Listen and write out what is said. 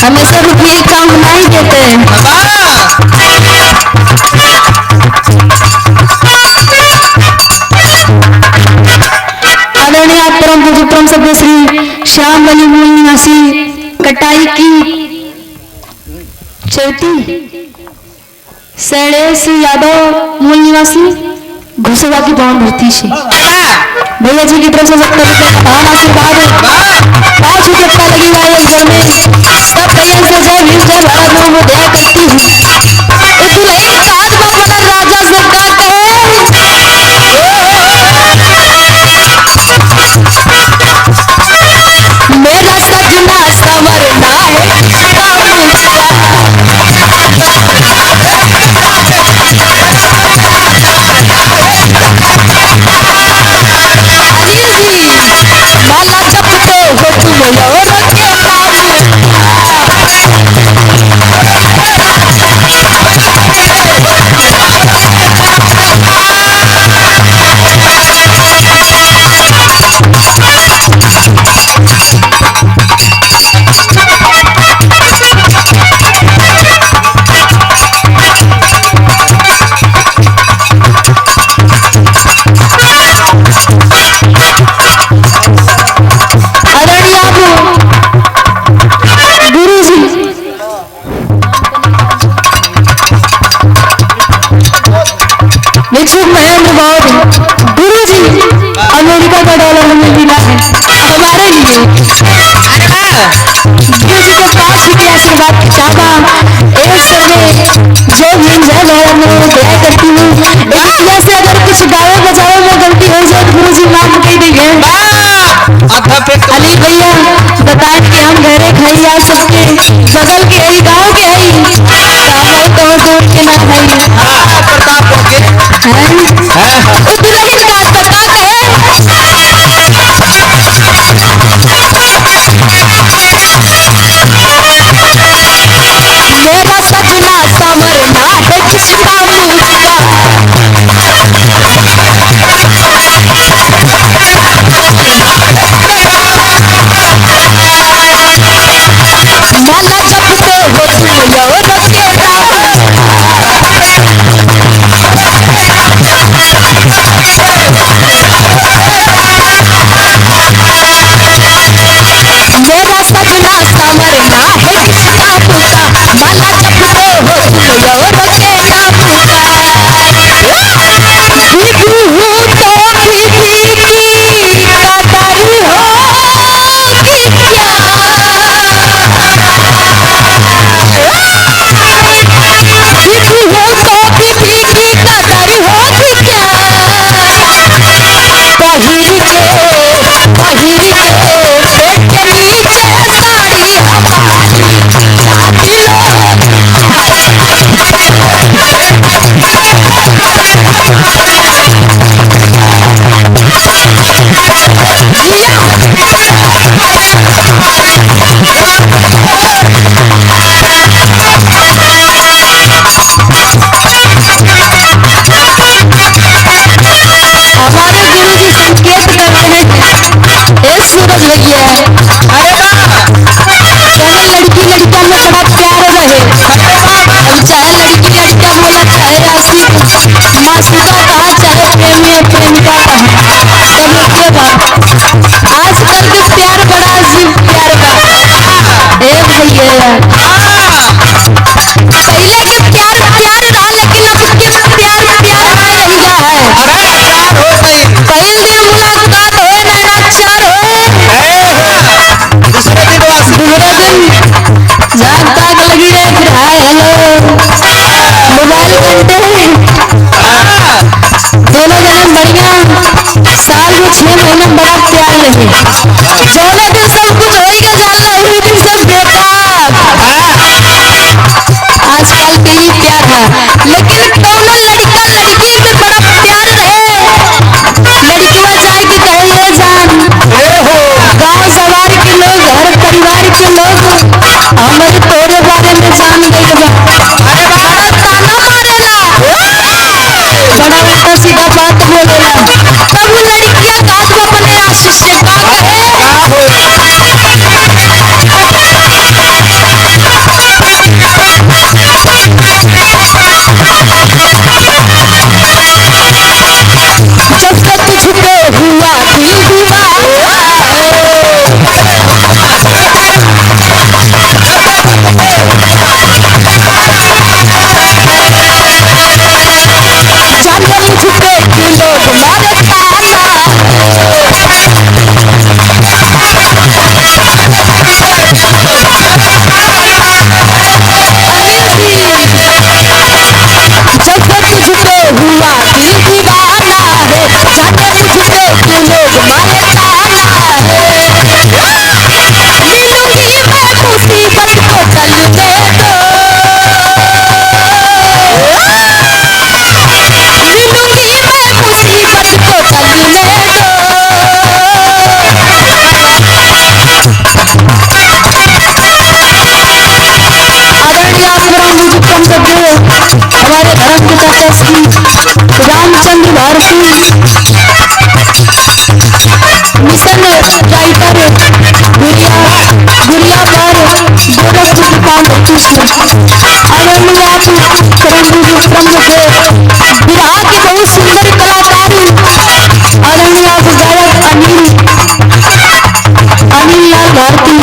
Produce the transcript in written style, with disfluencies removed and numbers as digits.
हमेशा रुपये काम नहीं देते हैं। आदरणीय परम पूज्य परम सभ्य श्री श्याम बलि मूल निवासी कटाई की चौथी शैलेश यादव मूल निवासी घुसवा की भवन भर्ती से भैया जी की तरफ से 70 रुपये का दान आशीर्वाद 5 रुपये लगी हुआ एक घर में सब भैया से जय भीम जय भारत में वो दया करती हूँ। दुल्हन का हाथ में बना राजा से कहते मेरा सजना संवरना है माला जपते हो तुम और के महेंद्र गौड़ गुरु जी अमेरिका का डॉलर हमें मिला है हमारे लिए। गुरु जी के 5 रुपये आशीर्वाद चाहता एक समय जय भीम जय भारत में दया करती हूँ। इंडिया से अगर कुछ गावे बजावे में गलती हो जाए गुरु जी माफ कर देंगे। अली भैया बताए कि हम घरे खाई आ सबके बगल के यही गाँव के है तो दूर के ना खाई प्रताप हो के दुल्हन का प्रताप है मेरा सपना संवरना है किसका मुझका माला जपते हो तुम और के मेरा सपना संवरना है किसका पुता माला जपते हो तुम और के विभू हूँ तो विधि की कटाई होगी क्या विभू हूँ तो विधि की कटाई होगी क्या पहिर के पेट के नीचे साड़ी हमारी जाती हमारे गुरु जी संकेत करते हैं ए सूरज भैया चाहे लड़की लड़का में बड़ा प्यार रहे अब चाहे लड़की लड़का बोला चाहे राशि मासूदा कहा चाहे प्रेमी और प्रेमिका कहा सब के बात आजकल के प्यार बड़ा अजीब प्यार का ए भैया पहले के प्यार प्यार रहा लेकिन अब के प्यार प्यार नहीं रह गया है पहले दिन मुलाकात हो नैनाचार हो दूसरे दिन जान ताक लगी रहे फिर हाय हेलो मोबाइल घंटे दोनों जन बढ़िया साल में 6 महीने बड़ा प्यार लगे दोनों दिन सब कुछ हो गया जान लो दिन सब बेकार आजकल के ही प्यार है लेकिन दोनों लड़का लड़की में बड़ा प्यार रहे लड़कियां जाएगी कहे ये जान गाँव सवार के लोग हर परिवार के लोग हमारे तोरे बारे में जान गए बड़ा ताना मारेला बड़ा उल्टा सीधा बात बोलेला तब लड़कियां गाँव अपने आशीष से का रामचंद्र भारती, मिशन राइटर गुड़िया गुड़िया पर गोरखपुर कॉम्पिटिशन अरण्या विक्रम के बिहार की बहुत सुंदर कलाकारी अरण्या गायक अनिल लाल भारती